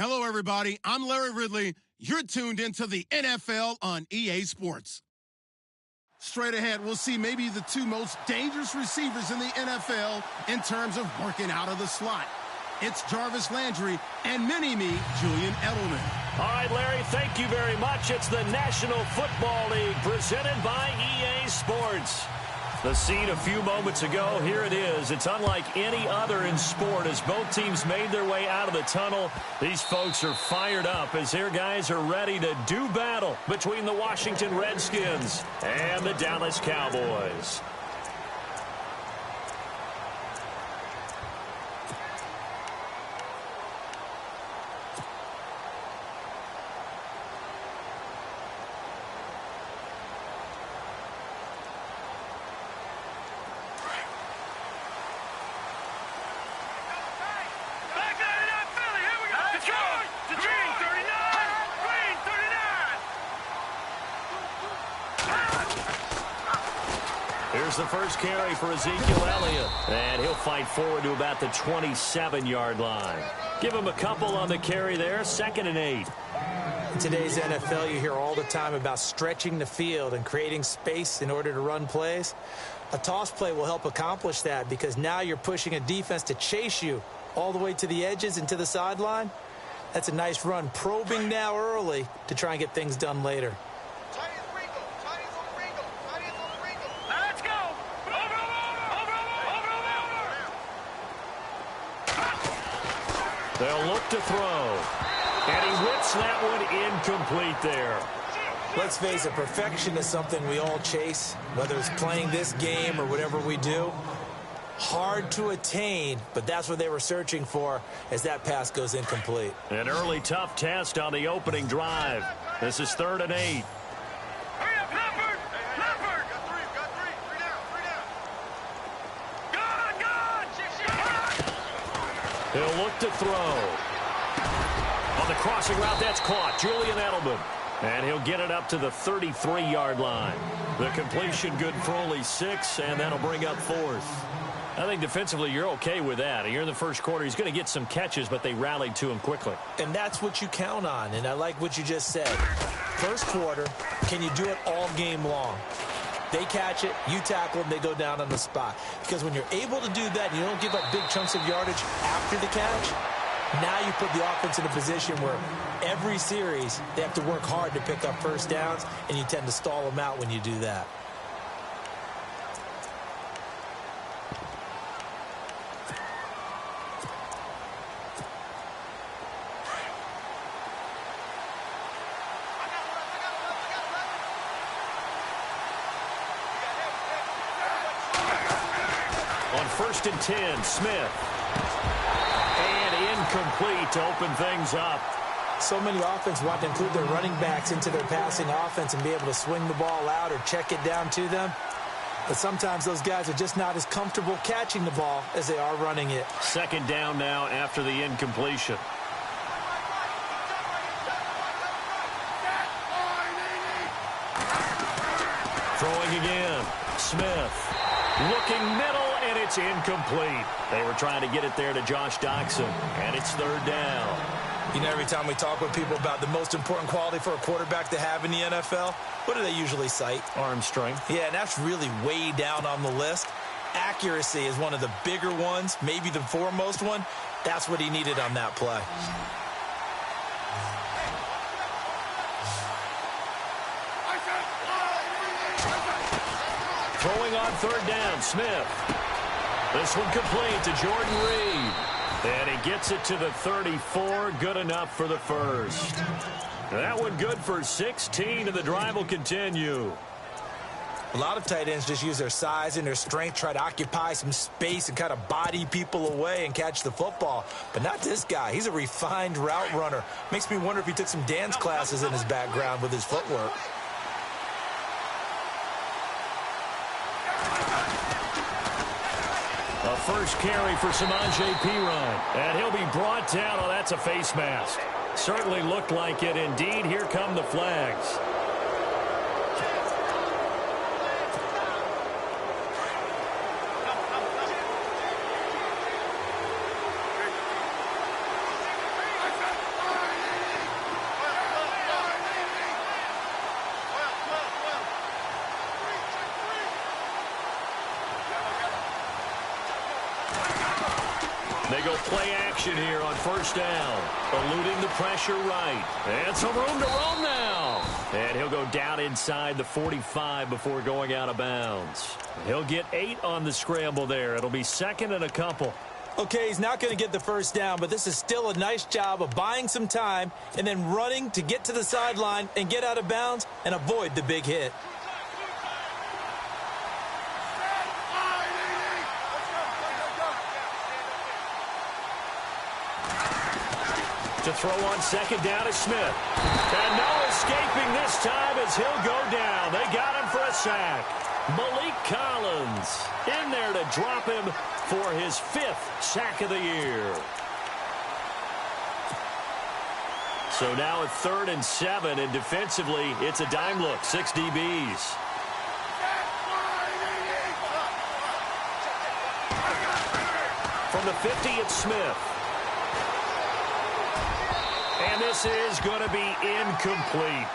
Hello, everybody. I'm Larry Ridley. You're tuned into the NFL on EA Sports. Straight ahead, we'll see maybe the two most dangerous receivers in the NFL in terms of working out of the slot. It's Jarvis Landry and mini-me, Julian Edelman. All right, Larry, thank you very much. It's the National Football League presented by EA Sports. The scene a few moments ago, here it is. It's unlike any other in sport as both teams made their way out of the tunnel. These folks are fired up as their guys are ready to do battle between the Washington Redskins and the Dallas Cowboys. Here's the first carry for Ezekiel Elliott. And he'll fight forward to about the 27-yard line. Give him a couple on the carry there, 2nd and 8. In today's NFL, you hear all the time about stretching the field and creating space in order to run plays. A toss play will help accomplish that because now you're pushing a defense to chase you all the way to the edges and to the sideline. That's a nice run, probing now early to try and get things done later. They'll look to throw. And he whips that one incomplete there. Let's face it, perfection is something we all chase, whether it's playing this game or whatever we do. Hard to attain, but that's what they were searching for as that pass goes incomplete. An early tough test on the opening drive. This is 3rd and 8. He'll look to throw. On the crossing route, that's caught. Julian Edelman. And he'll get it up to the 33-yard line. The completion good for only 6, and that'll bring up 4th. I think defensively you're okay with that. Here in the first quarter, he's going to get some catches, but they rallied to him quickly. And that's what you count on, and I like what you just said. First quarter, can you do it all game long? They catch it, you tackle them, they go down on the spot. Because when you're able to do that, you don't give up big chunks of yardage after the catch, now you put the offense in a position where every series they have to work hard to pick up first downs, and you tend to stall them out when you do that. On 1st and 10, Smith. And incomplete to open things up. So many offenses want to include their running backs into their passing offense and be able to swing the ball out or check it down to them. But sometimes those guys are just not as comfortable catching the ball as they are running it. 2nd down now after the incompletion. Throwing again. Smith. Looking middle, and it's incomplete. They were trying to get it there to Josh Doxson, and it's 3rd down. You know, every time we talk with people about the most important quality for a quarterback to have in the NFL, what do they usually cite? Arm strength. Yeah, and that's really way down on the list. Accuracy is one of the bigger ones, maybe the foremost one. That's what he needed on that play. Throwing on 3rd down, Smith. This one complete to Jordan Reed. And he gets it to the 34, good enough for the first. That one good for 16, and the drive will continue. A lot of tight ends just use their size and their strength, try to occupy some space and kind of body people away and catch the football. But not this guy. He's a refined route runner. Makes me wonder if he took some dance classes in his background with his footwork. A first carry for Samaje Perine. And he'll be brought down. Oh, that's a face mask. Certainly looked like it. Indeed, here come the flags. They go play action here on first down. Eluding the pressure right. And some room to roam now. And he'll go down inside the 45 before going out of bounds. He'll get 8 on the scramble there. It'll be second and a couple. Okay, he's not going to get the first down, but this is still a nice job of buying some time and then running to get to the sideline and get out of bounds and avoid the big hit. To throw on second down is Smith. And no escaping this time as he'll go down. They got him for a sack. Malik Collins in there to drop him for his 5th sack of the year. So now at 3rd and 7, and defensively, it's a dime look. 6 DBs. From the 50, it's Smith. And this is going to be incomplete.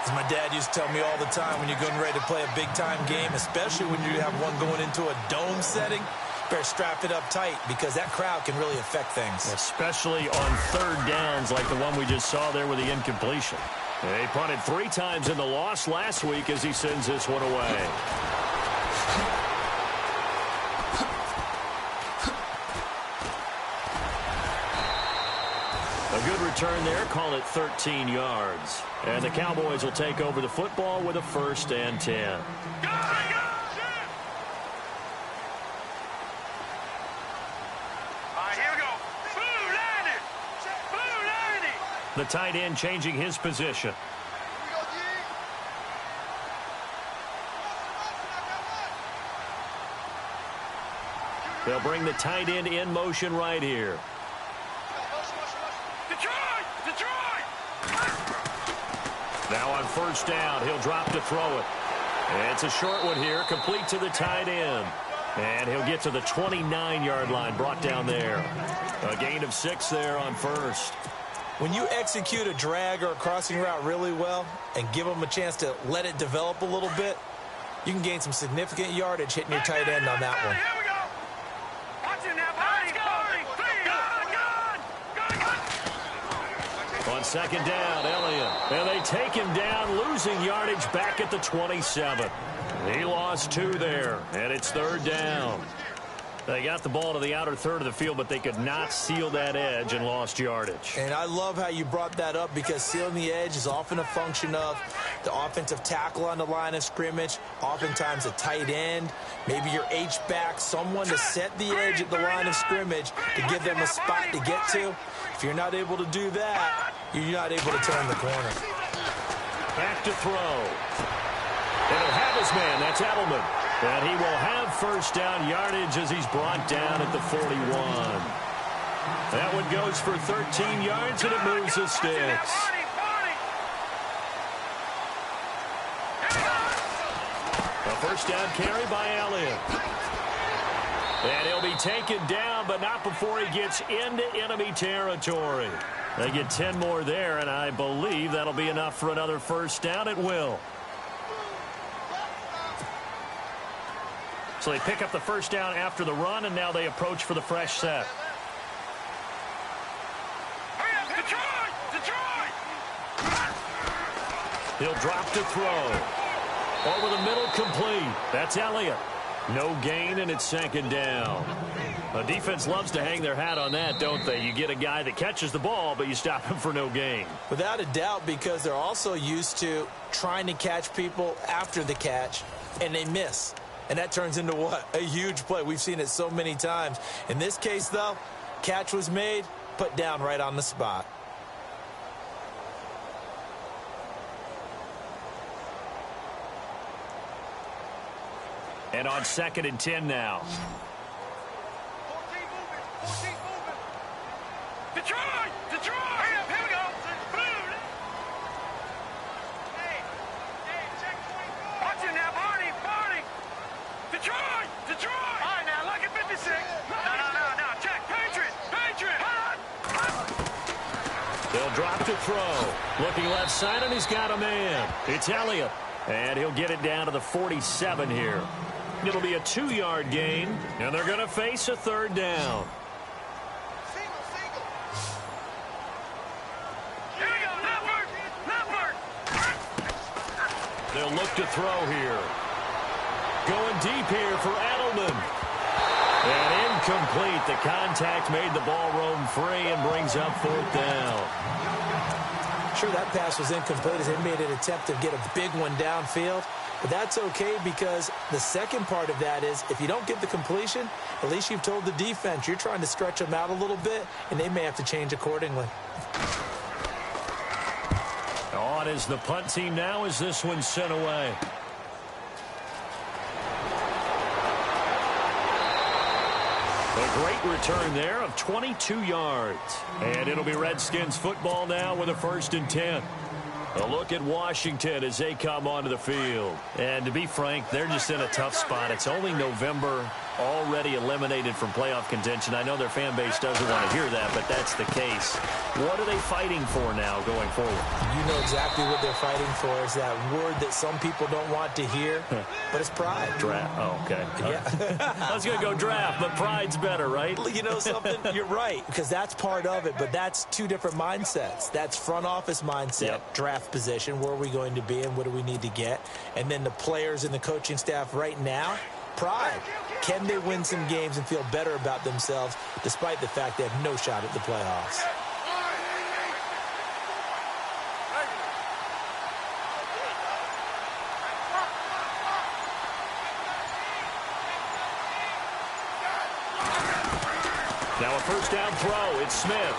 As my dad used to tell me all the time, when you're getting ready to play a big-time game, especially when you have one going into a dome setting, better strap it up tight because that crowd can really affect things. Especially on 3rd downs like the one we just saw there with the incompletion. They punted 3 times in the loss last week as he sends this one away. A good return there, call it 13 yards. And the Cowboys will take over the football with a 1st and 10. The tight end changing his position. They'll bring the tight end in motion right here. Now on first down, he'll drop to throw it. And it's a short one here, complete to the tight end. And he'll get to the 29-yard line, brought down there. A gain of 6 there on first. When you execute a drag or a crossing route really well and give them a chance to let it develop a little bit, you can gain some significant yardage hitting your tight end on that one. On second down, Elliott. And they take him down, losing yardage back at the 27. He lost 2 there, and it's 3rd down. They got the ball to the outer third of the field, but they could not seal that edge and lost yardage. And I love how you brought that up because sealing the edge is often a function of the offensive tackle on the line of scrimmage, oftentimes a tight end, maybe your H-back, someone to set the edge at the line of scrimmage to give them a spot to get to. If you're not able to do that, you're not able to turn the corner. Back to throw. And he'll have his man. That's Edelman. And he will have first down yardage as he's brought down at the 41. That one goes for 13 yards, and it moves the sticks. A first down carry by Elliott. And he'll be taken down, but not before he gets into enemy territory. They get 10 more there, and I believe that'll be enough for another first down. It will. So they pick up the first down after the run, and now they approach for the fresh set. He'll drop to throw. Over the middle, complete. That's Elliott. No gain, and it's second down. The defense loves to hang their hat on that, don't they? You get a guy that catches the ball, but you stop him for no gain. Without a doubt, because they're also used to trying to catch people after the catch, and they miss. And that turns into what? A huge play. We've seen it so many times. In this case, though, catch was made, put down right on the spot. And on 2nd and 10 now. Detroit! Here we go! Watch it now, Barney! Detroit! All right, now, look at 56. No, check. Patriot! They'll drop to throw. Looking left side, and he's got a man. It's Elliott. And he'll get it down to the 47 here. It'll be a 2-yard gain, and they're going to face a third down. They'll look to throw here. Going deep here for Edelman. And incomplete. The contact made the ball roam free and brings up fourth down. Sure, that pass was incomplete as they made an attempt to get a big one downfield. But that's okay because the second part of that is if you don't get the completion, at least you've told the defense you're trying to stretch them out a little bit, and they may have to change accordingly. On is the punt team now as this one's sent away. A great return there of 22 yards. And it'll be Redskins football now with a 1st and 10. A look at Washington as they come onto the field. And to be frank, they're just in a tough spot. It's only November, already eliminated from playoff contention. I know their fan base doesn't want to hear that, but that's the case. What are they fighting for now going forward? You know exactly what they're fighting for. Is that word that some people don't want to hear, but it's pride. Draft. Oh, okay. Yeah. I was going to go draft, but pride's better, right? You know something? You're right, because that's part of it, but that's two different mindsets. That's front office mindset, draft position, where are we going to be and what do we need to get? And then the players and the coaching staff right now, pride. Can they win some games and feel better about themselves despite the fact they have no shot at the playoffs? Now a first down throw. It's Smith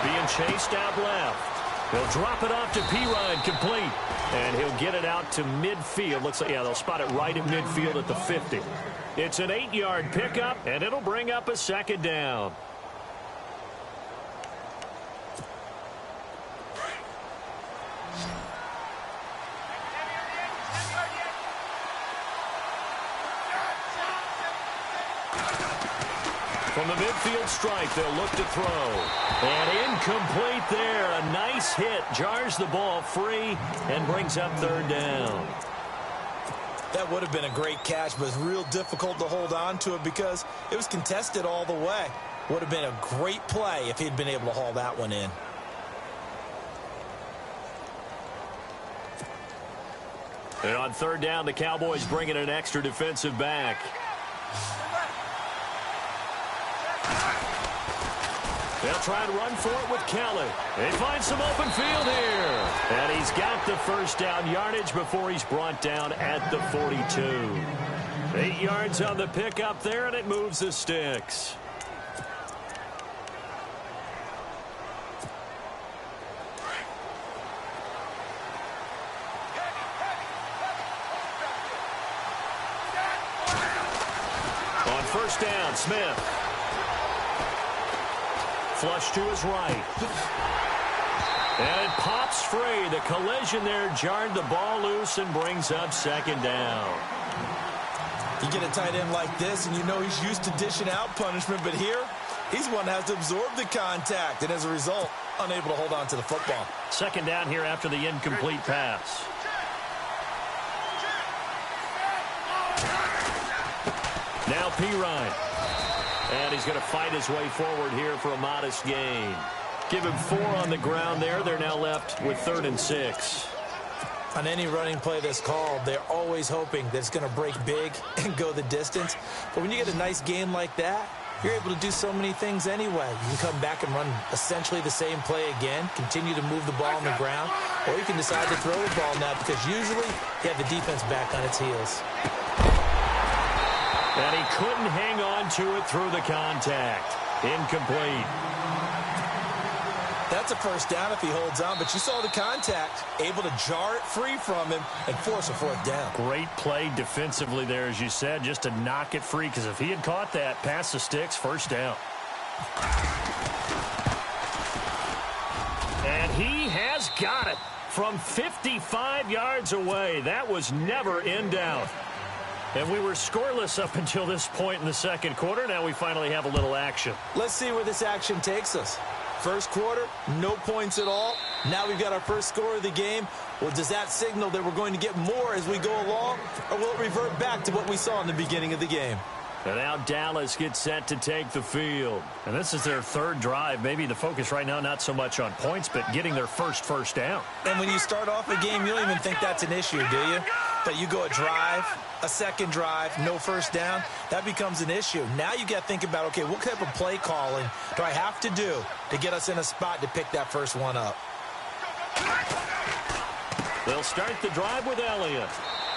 being chased out left. He'll drop it off to Pirine, complete. And he'll get it out to midfield. Looks like, yeah, they'll spot it right at midfield at the 50. It's an 8-yard pickup, and it'll bring up a 2nd down. From the midfield strike, they'll look to throw. And incomplete there. A nice hit. Jars the ball free and brings up 3rd down. That would have been a great catch, but it's real difficult to hold on to it because it was contested all the way. Would have been a great play if he'd been able to haul that one in. And on 3rd down, the Cowboys bring in an extra defensive back. They'll try and run for it with Kelly. They find some open field here. And he's got the first down yardage before he's brought down at the 42. 8 yards on the pickup there, and it moves the sticks. On 1st down, Smith. Flush to his right. And it pops free. The collision there jarred the ball loose and brings up 2nd down. You get a tight end like this, and you know he's used to dishing out punishment, but here, he's one that has to absorb the contact, and as a result, unable to hold on to the football. 2nd down here after the incomplete pass. Now Pirine. And he's going to fight his way forward here for a modest gain. Give him 4 on the ground there. They're now left with 3rd and 6. On any running play that's called, they're always hoping that it's going to break big and go the distance. But when you get a nice game like that, you're able to do so many things anyway. You can come back and run essentially the same play again, continue to move the ball on the ground, or you can decide to throw the ball now because usually you have the defense back on its heels. And he couldn't hang on to it through the contact. Incomplete. That's a first down if he holds on, but you saw the contact, able to jar it free from him and force a 4th down. Great play defensively there, as you said, just to knock it free, because if he had caught that, past the sticks, 1st down. And he has got it from 55 yards away. That was never in doubt. And we were scoreless up until this point in the 2nd quarter. Now we finally have a little action. Let's see where this action takes us. First quarter, no points at all. Now we've got our first score of the game. Well, does that signal that we're going to get more as we go along, or will it revert back to what we saw in the beginning of the game? And now Dallas gets set to take the field. And this is their third drive. Maybe the focus right now not so much on points, but getting their first down. And when you start off a game, you don't even think that's an issue, do you? But you go a drive, a second drive, no first down, that becomes an issue. Now you got to think about, okay, what type of play calling do I have to do to get us in a spot to pick that first one up? They'll start the drive with Elliott.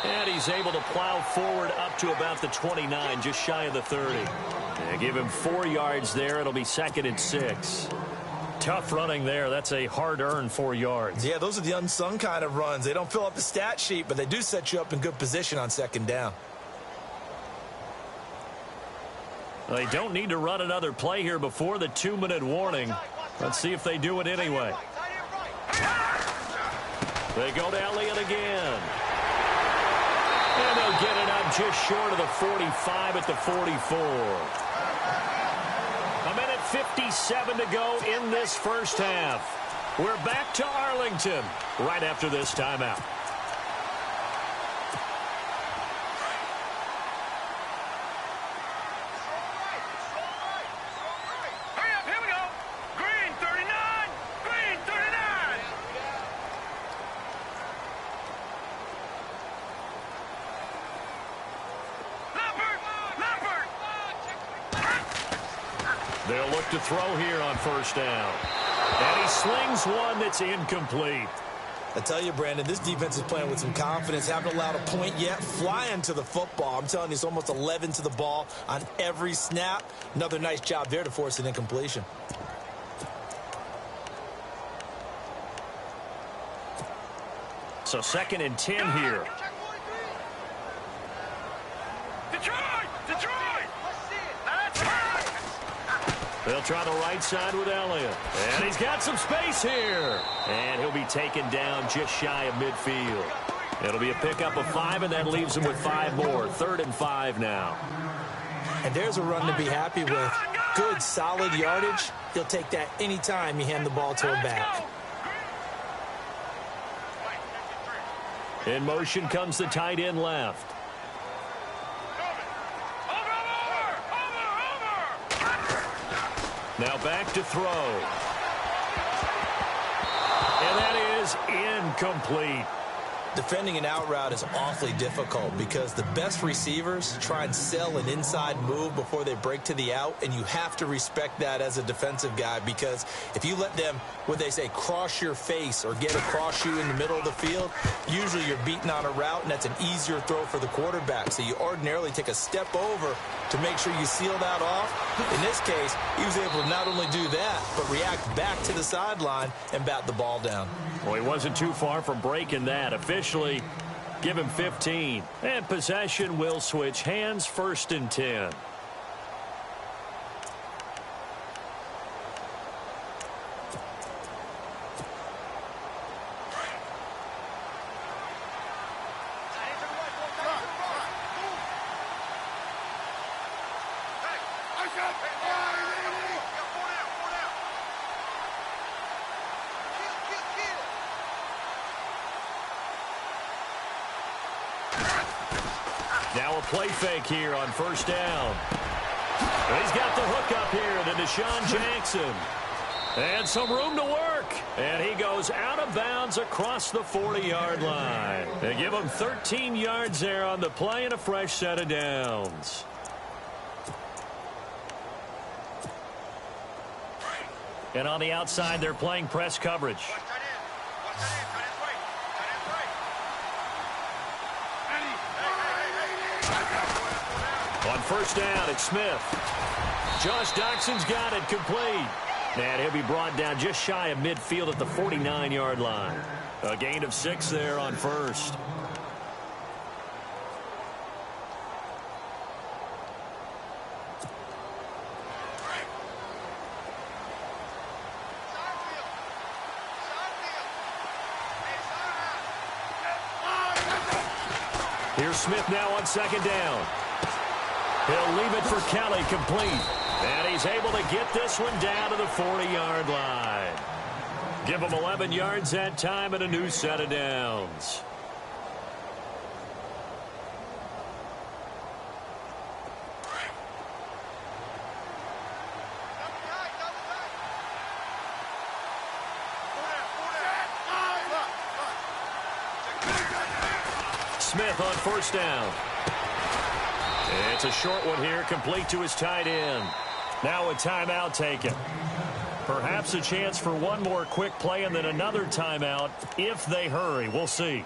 And he's able to plow forward up to about the 29, just shy of the 30. They give him 4 yards there. It'll be 2nd and 6. Tough running there. That's a hard-earned 4 yards. Yeah, those are the unsung kind of runs. They don't fill up the stat sheet, but they do set you up in good position on 2nd down. They don't need to run another play here before the 2-minute warning. Let's see if they do it anyway. They go to Elliott again. And they'll get it up just short of the 45 at the 44. A minute 57 to go in this first half. We're back to Arlington right after this timeout. They'll look to throw here on first down. And he slings one that's incomplete. I tell you, Brandon, this defense is playing with some confidence. Haven't allowed a point yet. Flying to the football. I'm telling you, it's almost 11 to the ball on every snap. Another nice job there to force an incompletion. So 2nd and 10 here. They'll try the right side with Elliott. And he's got some space here. And he'll be taken down just shy of midfield. It'll be a pickup of 5, and that leaves him with 5 more. 3rd and 5 now. And there's a run to be happy with. Good, solid yardage. He'll take that anytime you hand the ball to him back. In motion comes the tight end left. Now back to throw. And that is incomplete. Defending an out route is awfully difficult because the best receivers try and sell an inside move before they break to the out, and you have to respect that as a defensive guy, because if you let them, what they say, cross your face or get across you in the middle of the field, usually you're beaten on a route, and that's an easier throw for the quarterback. So you ordinarily take a step over to make sure you seal that off. In this case, he was able to not only do that, but react back to the sideline and bat the ball down. Well, he wasn't too far from breaking that. Officially, give him 15. And possession will switch hands, 1st and 10. Now a play fake here on 1st down. And he's got the hook up here to Deshaun Jackson. And some room to work. And he goes out of bounds across the 40-yard line. They give him 13 yards there on the play and a fresh set of downs. And on the outside, they're playing press coverage. On 1st down, it's Smith. Josh Doxson's got it complete. And he'll be brought down just shy of midfield at the 49-yard line. A gain of 6 there on 1st. Here's Smith now on 2nd down. He'll leave it for Kelly, complete. And he's able to get this one down to the 40-yard line. Give them 11 yards that time and a new set of downs. Smith on first down. It's a short one here, complete to his tight end. Now a timeout taken. Perhaps a chance for one more quick play and then another timeout if they hurry. We'll see.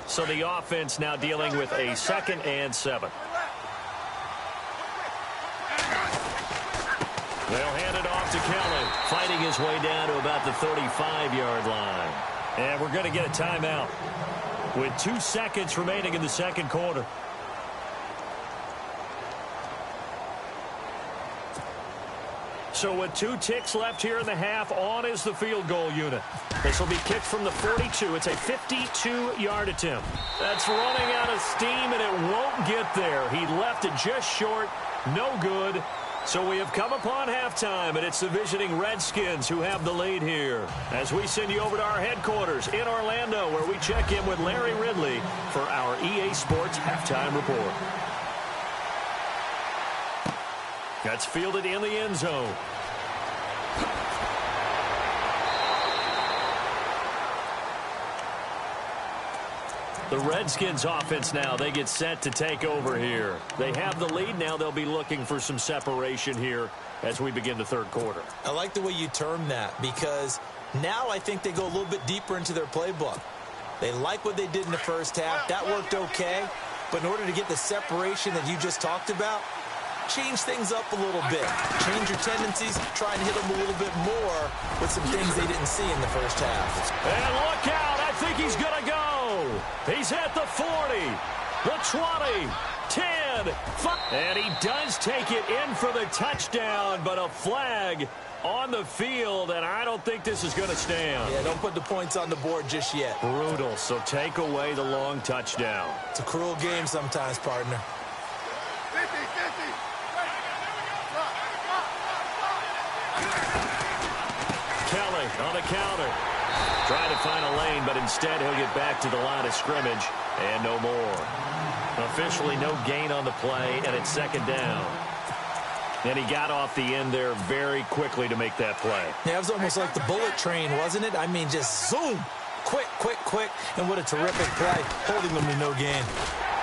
So the offense now dealing with a 2nd and 7. They'll hand it off to Kelly, fighting his way down to about the 35-yard line. And we're going to get a timeout with 2 seconds remaining in the second quarter. So with 2 ticks left here in the half, on is the field goal unit. This will be kicked from the 42. It's a 52-yard attempt. That's running out of steam, and it won't get there. He left it just short. No good. So we have come upon halftime, and it's the visiting Redskins who have the lead here. As we send you over to our headquarters in Orlando, where we check in with Larry Ridley for our EA Sports Halftime Report. That's fielded in the end zone. The Redskins offense now, they get set to take over here. They have the lead now. They'll be looking for some separation here as we begin the third quarter. I like the way you term that, because now I think they go a little bit deeper into their playbook. They like what they did in the first half. That worked okay. But in order to get the separation that you just talked about, change things up a little bit. Change your tendencies. Try and hit them a little bit more with some things they didn't see in the first half. And look out. I think he's going to go. He's at the 40, the 20, 10, 5. And he does take it in for the touchdown, but a flag on the field, and I don't think this is going to stand. Yeah, don't put the points on the board just yet. Brutal, so take away the long touchdown. It's a cruel game sometimes, partner. Kelly on the counter. Trying to find a lane, but instead he'll get back to the line of scrimmage, and no more. Officially no gain on the play, and it's second down. And he got off the end there very quickly to make that play. Yeah, it was almost like the bullet train, wasn't it? I mean, just zoom. Quick, quick, quick. And what a terrific play, holding them to no gain.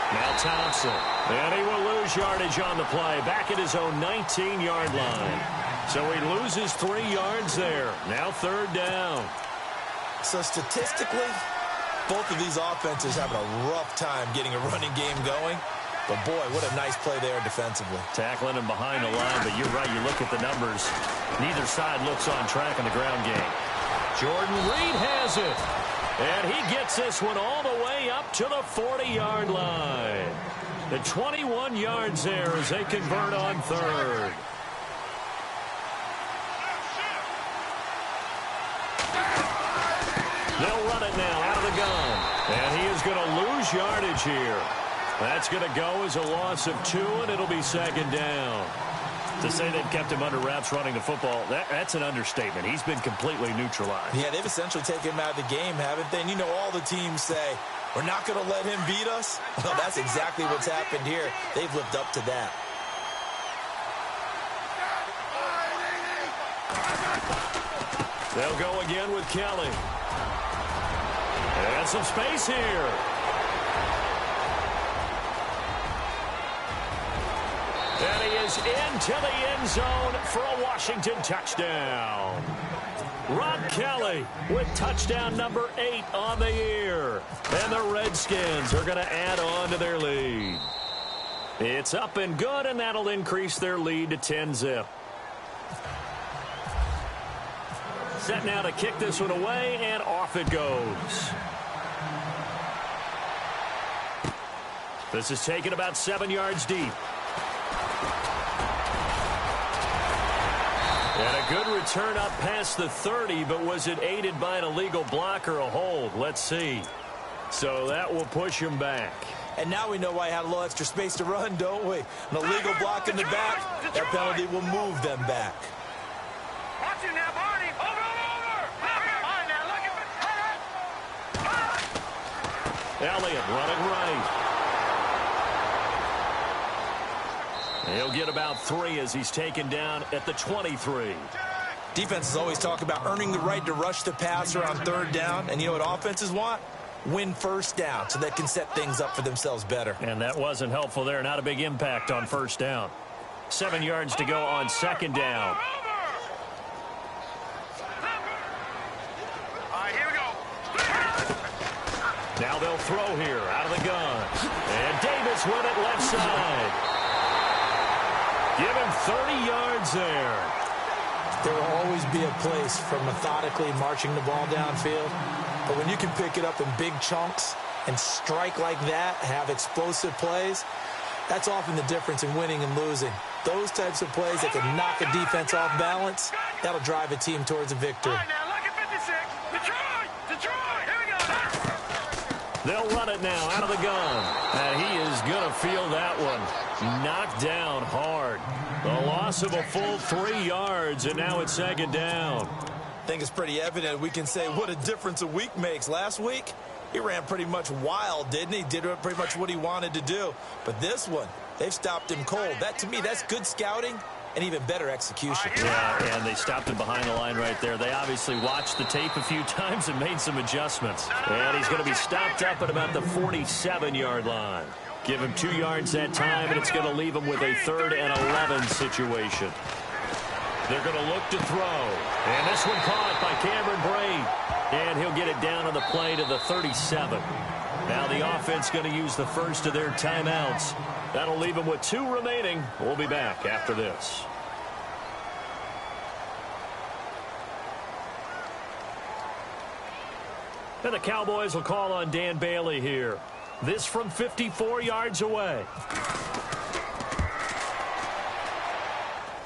Now Thompson. And he will lose yardage on the play, back at his own 19-yard line. So he loses 3 yards there. Now third down. So statistically, both of these offenses having a rough time getting a running game going. But, boy, what a nice play there defensively. Tackling him behind the line, but you're right. You look at the numbers. Neither side looks on track in the ground game. Jordan Reed has it. And he gets this one all the way up to the 40-yard line. The 21 yards there as they convert on third. They'll run it now out of the gun. And he is going to lose yardage here. That's going to go as a loss of 2, and it'll be second down. To say they've kept him under wraps running the football, that's an understatement. He's been completely neutralized. Yeah, they've essentially taken him out of the game, haven't they? And you know, all the teams say, we're not going to let him beat us. Well, that's exactly what's happened here. They've lived up to that. They'll go again with Kelly. And some space here. And he is into the end zone for a Washington touchdown. Rod Kelly with touchdown number 8 on the year. And the Redskins are going to add on to their lead. It's up and good, and that'll increase their lead to 10-zip. Set now to kick this one away, and off it goes. This is taken about 7 yards deep. And a good return up past the 30, but was it aided by an illegal block or a hold? Let's see. So that will push him back. And now we know why he had a little extra space to run, don't we? An illegal block in the back, that penalty will move them back. Watch it now, Barney. Over. All right, now, look at Elliott running right. He'll get about 3 as he's taken down at the 23. Defenses always talk about earning the right to rush the passer on 3rd down. And you know what offenses want? Win 1st down so they can set things up for themselves better. And that wasn't helpful there. Not a big impact on 1st down. 7 yards to go on 2nd down. All right, here we go. Now they'll throw here out of the gun. And Davis with it left side. Give him 30 yards there. There will always be a place for methodically marching the ball downfield. But when you can pick it up in big chunks and strike like that, have explosive plays, that's often the difference in winning and losing. Those types of plays that can knock a defense off balance, that'll drive a team towards a victory. All right, now, look at 56. Detroit. Here we go. They'll run it now out of the gun. And he is going to feel that one. Knocked down hard. The loss of a full 3 yards, and now it's 2nd down. I think it's pretty evident. We can say what a difference a week makes. Last week, he ran pretty much wild, didn't he? Did pretty much what he wanted to do. But this one, they've stopped him cold. That, to me, that's good scouting and even better execution. Yeah, and they stopped him behind the line right there. They obviously watched the tape a few times and made some adjustments. And he's going to be stopped up at about the 47-yard line. Give him 2 yards that time, and it's going to leave him with a 3rd and 11 situation. They're going to look to throw. And this one caught by Cameron Brate. And he'll get it down on the play to the 37. Now the offense going to use the first of their timeouts. That'll leave them with 2 remaining. We'll be back after this. And the Cowboys will call on Dan Bailey here. This from 54 yards away.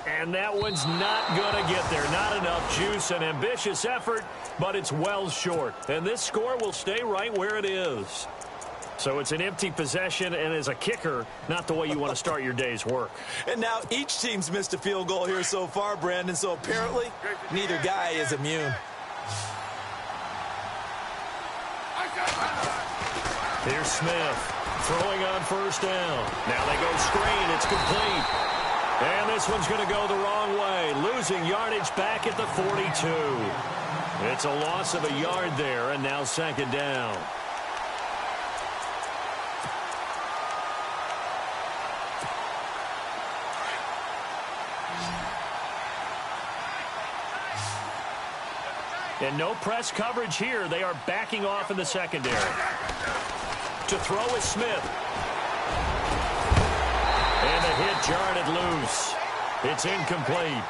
And that one's not going to get there. Not enough juice. An ambitious effort, but it's well short. And this score will stay right where it is. So it's an empty possession, and as a kicker, not the way you want to start your day's work. And now each team's missed a field goal here so far, Brandon, so apparently neither guy is immune. Here's Smith throwing on 1st down. Now they go screen. It's complete. And this one's going to go the wrong way, losing yardage back at the 42. It's a loss of a yard there, and now 2nd down. And no press coverage here. They are backing off in the secondary. To throw is Smith. And the hit jarred loose. It's incomplete.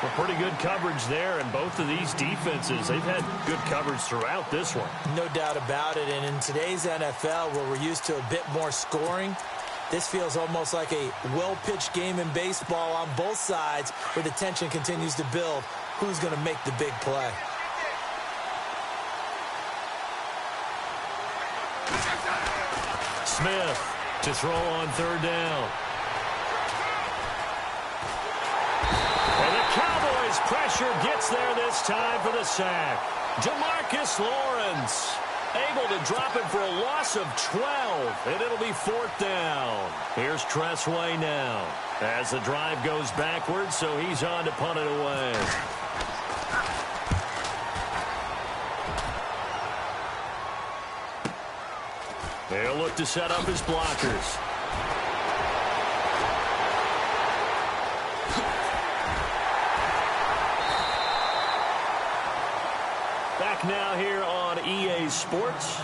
Well, pretty good coverage there, and both of these defenses, they've had good coverage throughout this one. No doubt about it, and in today's NFL, where we're used to a bit more scoring, this feels almost like a well-pitched game in baseball on both sides, where the tension continues to build. Who's going to make the big play? Smith to throw on 3rd down. And the Cowboys pressure gets there this time for the sack. DeMarcus Lawrence able to him for a loss of 12, and it'll be 4th down. Here's Tressway now as the drive goes backwards, so he's on to punt it away. They'll look to set up his blockers. Back now here on EA Sports.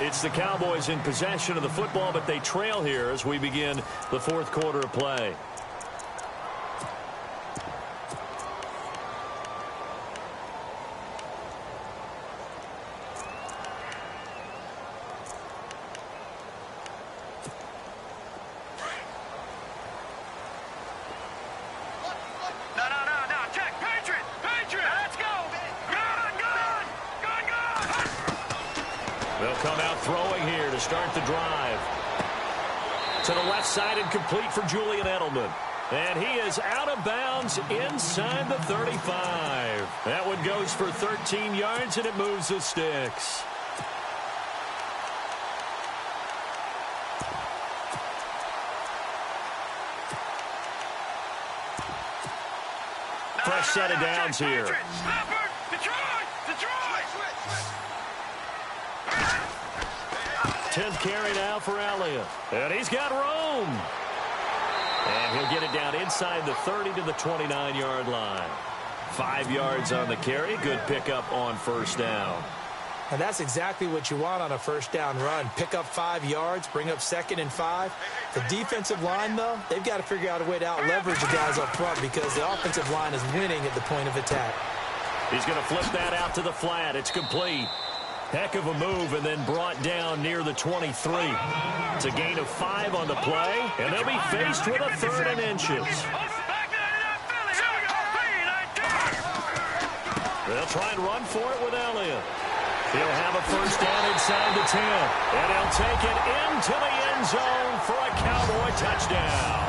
It's the Cowboys in possession of the football, but they trail here as we begin the 4th quarter of play. They'll come out throwing here to start the drive. To the left side and complete for Julian Edelman. And he is out of bounds inside the 35. That one goes for 13 yards, and it moves the sticks. Fresh set of downs here. 10th carry now for Elliott. And he's got room. And he'll get it down inside the 30 to the 29-yard line. 5 yards on the carry. Good pickup on first down. And that's exactly what you want on a first down run. Pick up 5 yards, bring up 2nd and 5. The defensive line, though, they've got to figure out a way to out-leverage the guys up front because the offensive line is winning at the point of attack. He's going to flip that out to the flat. It's complete. Heck of a move, and then brought down near the 23. It's a gain of 5 on the play, and they'll be faced with a 3rd and inches. They'll try and run for it with Elliott. He'll have a first down inside the 10, and he'll take it into the end zone for a Cowboy touchdown.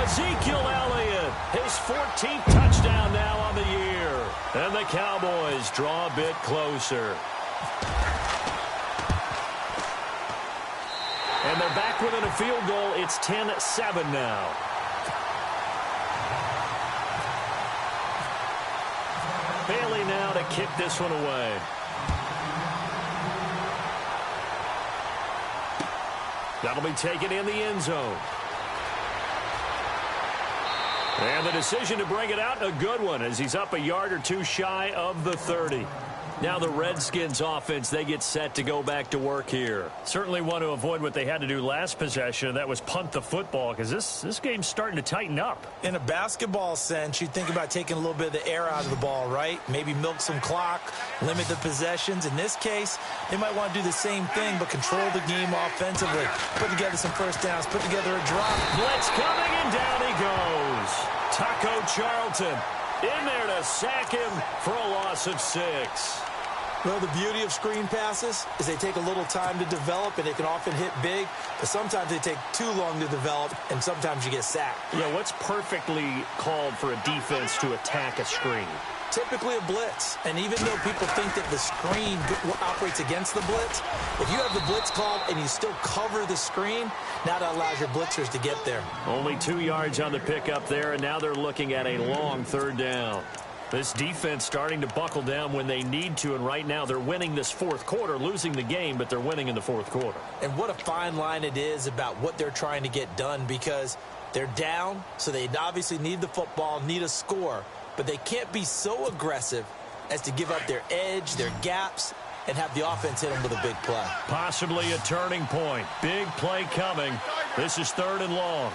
Ezekiel Elliott, his 14th touchdown now on the year. And the Cowboys draw a bit closer. And they're back within a field goal. It's 10-7 now. Bailey now to kick this one away. That'll be taken in the end zone. And the decision to bring it out, a good one, as he's up a yard or two shy of the 30. Now the Redskins offense, they get set to go back to work here. Certainly want to avoid what they had to do last possession, and that was punt the football, because this game's starting to tighten up. In a basketball sense, you think about taking a little bit of the air out of the ball, right? Maybe milk some clock, limit the possessions. In this case, they might want to do the same thing, but control the game offensively. Put together some first downs, put together a drop. Blitz coming, and down he goes. Taco Charlton in there to sack him for a loss of 6. Well, the beauty of screen passes is they take a little time to develop, and they can often hit big, but sometimes they take too long to develop, and sometimes you get sacked. Yeah, what's perfectly called for a defense to attack a screen? Typically a blitz, and even though people think that the screen operates against the blitz, if you have the blitz called and you still cover the screen, now that allows your blitzers to get there. Only 2 yards on the pickup there, and now they're looking at a long 3rd down. This defense starting to buckle down when they need to, and right now they're winning this 4th quarter, losing the game, but they're winning in the 4th quarter. And what a fine line it is about what they're trying to get done, because they're down, so they obviously need the football, need a score, but they can't be so aggressive as to give up their edge, their gaps, and have the offense hit them with a big play. Possibly a turning point. Big play coming. This is 3rd and long.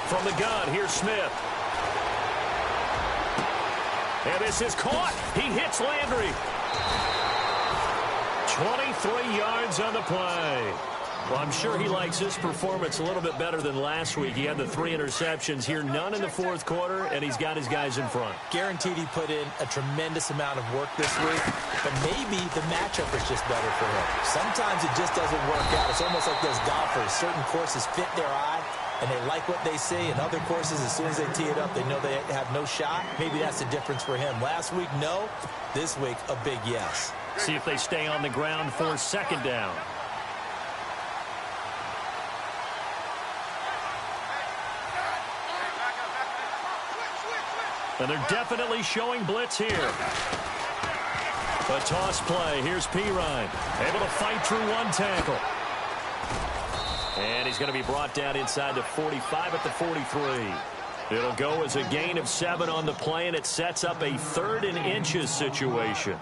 From the gun, here's Smith. And this is caught. He hits Landry. 23 yards on the play. Well, I'm sure he likes his performance a little bit better than last week. He had the 3 interceptions here, none in the 4th quarter, and he's got his guys in front. Guaranteed he put in a tremendous amount of work this week, but maybe the matchup is just better for him. Sometimes it just doesn't work out. It's almost like those golfers. Certain courses fit their eye, and they like what they see. And other courses, as soon as they tee it up, they know they have no shot. Maybe that's the difference for him. Last week, no. This week, a big yes. See if they stay on the ground for 2nd down. And they're definitely showing blitz here. A toss play. Here's Pirine. Able to fight through 1 tackle. And he's going to be brought down inside the 45 at the 43. It'll go as a gain of 7 on the play, and it sets up a 3rd and inches situation.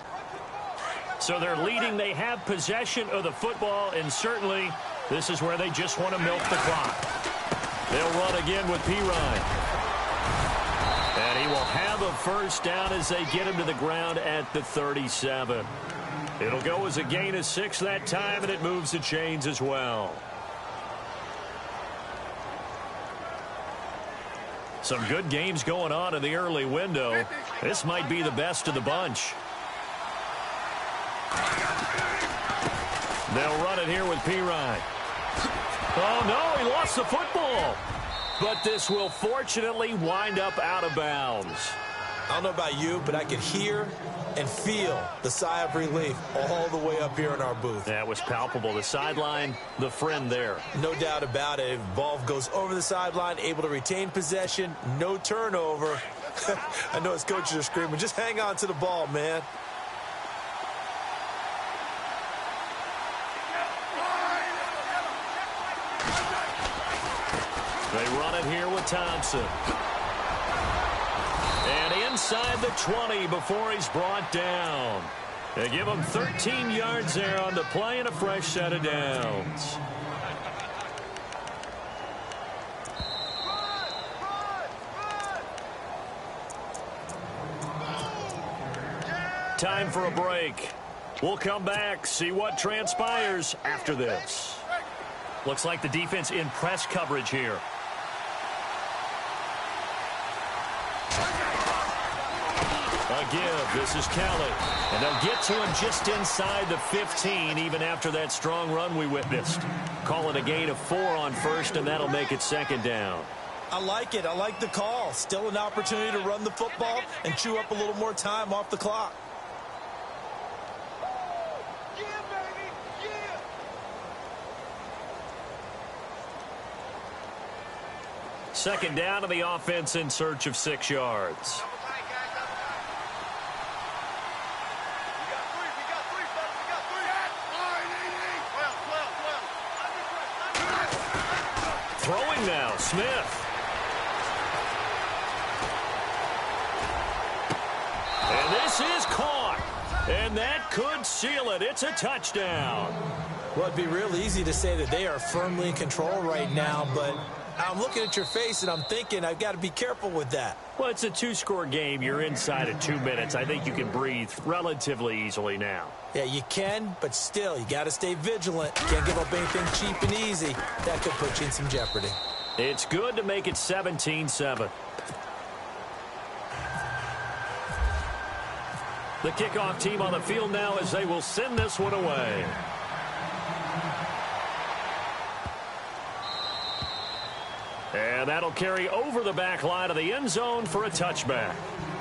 So they're leading. They have possession of the football, and certainly this is where they just want to milk the clock. They'll run again with Pirine. And he will have a first down as they get him to the ground at the 37. It'll go as a gain of 6 that time, and it moves the chains as well. Some good games going on in the early window. This might be the best of the bunch. They'll run it here with Pirine. Oh, no, he lost the football. But this will fortunately wind up out of bounds. I don't know about you, but I can hear and feel the sigh of relief all the way up here in our booth. That was palpable. The sideline, the friend there. No doubt about it. Ball goes over the sideline, able to retain possession, no turnover. I know his coaches are screaming, just hang on to the ball, man. They run it here with Thompson. And inside the 20 before he's brought down. They give him 13 yards there on the play and a fresh set of downs. Time for a break. We'll come back, see what transpires after this. Looks like the defense in press coverage here. A give. This is Kelly. And they'll get to him just inside the 15, even after that strong run we witnessed. Call it a gain of 4 on first, and that'll make it second down. I like it. I like the call. Still an opportunity to run the football and chew up a little more time off the clock. Second down to the offense in search of 6 yards. Throwing now, Smith. And this is caught. And that could seal it. It's a touchdown. Well, it'd be real easy to say that they are firmly in control right now, but I'm looking at your face and I'm thinking I've got to be careful with that. Well, it's a 2-score game. You're inside of 2 minutes. I think you can breathe relatively easily now. Yeah, you can, but still, you got to stay vigilant. You can't give up anything cheap and easy. That could put you in some jeopardy. It's good to make it 17-7. The kickoff team on the field now as they will send this one away. And that'll carry over the back line of the end zone for a touchback.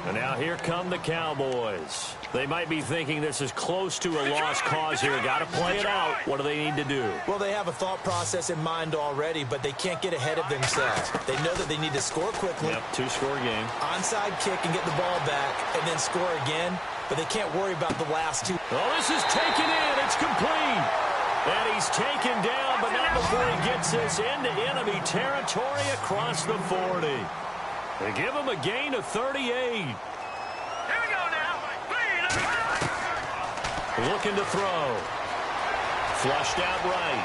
And now here come the Cowboys. They might be thinking this is close to a lost cause here. Got to play it out. What do they need to do? Well, they have a thought process in mind already, but they can't get ahead of themselves. They know that they need to score quickly. Yep, 2-score game. Onside kick and get the ball back and then score again, but they can't worry about the last 2. Oh, this is taken in. It's complete. And he's taken down, but not before he gets this into enemy territory across the 40. They give him a gain of 38. Here we go now. Looking to throw. Flushed out right.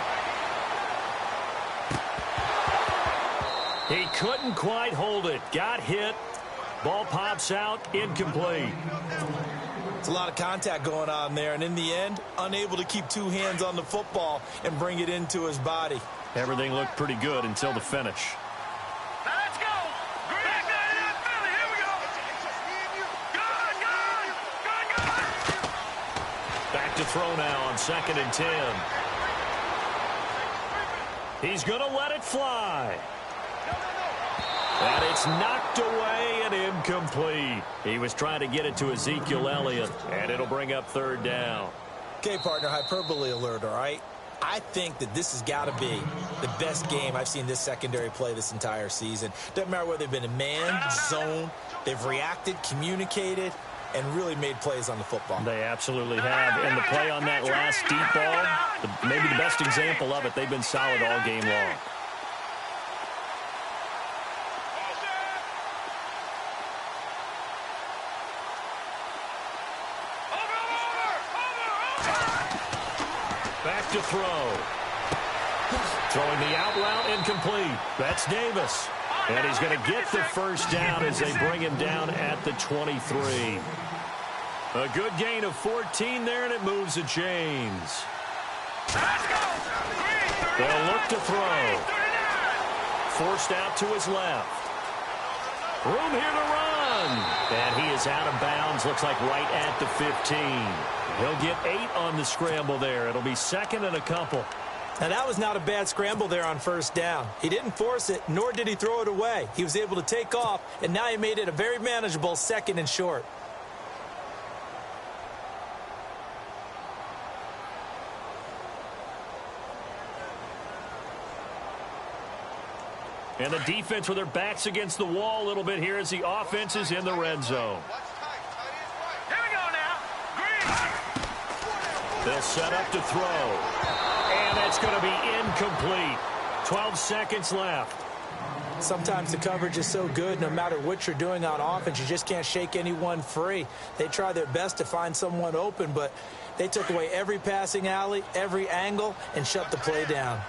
He couldn't quite hold it. Got hit. Ball pops out. Incomplete. It's a lot of contact going on there, and in the end, unable to keep 2 hands on the football and bring it into his body. Everything looked pretty good until the finish. Now let's go. Back there in Philly. Here we go. Good. Back to throw now on 2nd and 10. He's going to let it fly. And it's knocked away and incomplete. He was trying to get it to Ezekiel Elliott, and it'll bring up 3rd down. Okay, partner, hyperbole alert, all right? I think that this has got to be the best game I've seen this secondary play this entire season. Doesn't matter whether they've been in man, zone, they've reacted, communicated, and really made plays on the football. They absolutely have. And the play on that last deep ball, maybe the best example of it, they've been solid all game long. Back to throw. Throwing the out route incomplete. That's Davis. And he's going to get the 1st down as they bring him down at the 23. A good gain of 14 there, and it moves the chains. They'll look to throw. Forced out to his left. Room here to run. And he is out of bounds. Looks like right at the 15. He'll get 8 on the scramble there. It'll be second and a couple. Now, that was not a bad scramble there on first down. He didn't force it, nor did he throw it away. He was able to take off, and now he made it a very manageable second and short. And the defense with their backs against the wall a little bit here as the offense is in the red zone. Here we go now. Green. They'll set up to throw. And it's going to be incomplete. 12 seconds left. Sometimes the coverage is so good, no matter what you're doing on offense, you just can't shake anyone free. They try their best to find someone open, but they took away every passing alley, every angle, and shut the play down.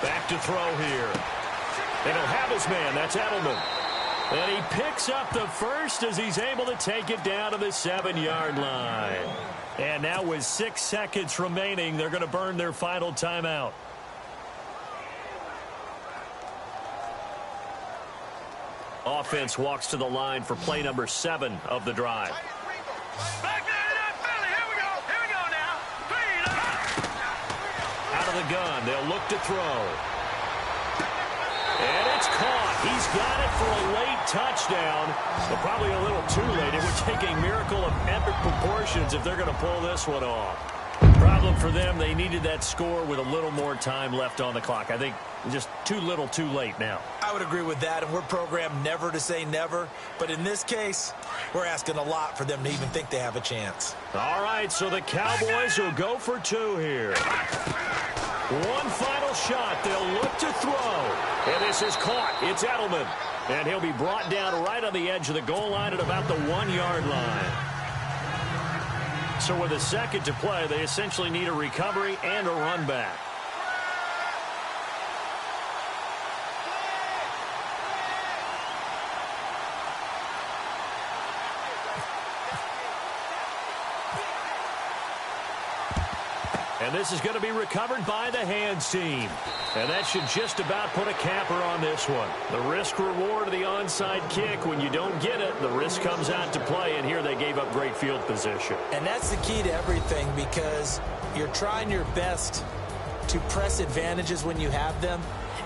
Back to throw here. They don't have his man. That's Edelman. And he picks up the first as he's able to take it down to the 7-yard line. And now with 6 seconds remaining, they're going to burn their final timeout. Offense walks to the line for play number 7 of the drive. Back there to that belly. Here we go. Here we go now. Clean up. Out of the gun, they'll look to throw. And it's caught. He's got it for a late touchdown, but probably a little too late. It would take a miracle of epic proportions if they're going to pull this one off. Problem for them, they needed that score with a little more time left on the clock. I think just too little too late now. I would agree with that, and we're programmed never to say never. But in this case, we're asking a lot for them to even think they have a chance. All right, so the Cowboys will go for 2 here. One final shot. They'll look to throw. And this is caught. It's Edelman. And he'll be brought down right on the edge of the goal line at about the 1-yard line. So with a second to play, they essentially need a recovery and a run back. And this is going to be recovered by the hands team. And that should just about put a capper on this one. The risk reward of the onside kick. When you don't get it, the risk comes out to play. And here they gave up great field position. And that's the key to everything, because you're trying your best to press advantages when you have them.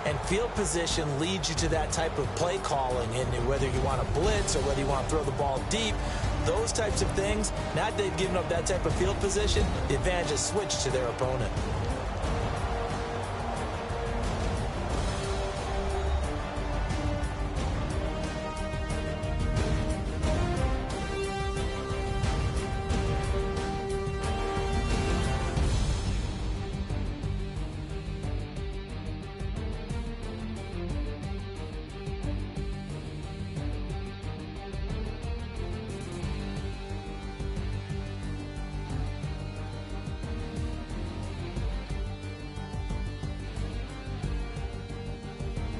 And field position leads you to that type of play calling. And whether you want to blitz or whether you want to throw the ball deep, those types of things, now that they've given up that type of field position, the advantage is switched to their opponent.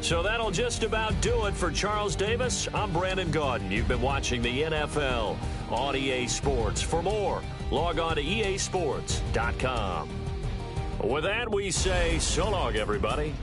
So that'll just about do it for Charles Davis. I'm Brandon Gaudin. You've been watching the NFL on EA Sports. For more, log on to easports.com. With that, we say so long, everybody.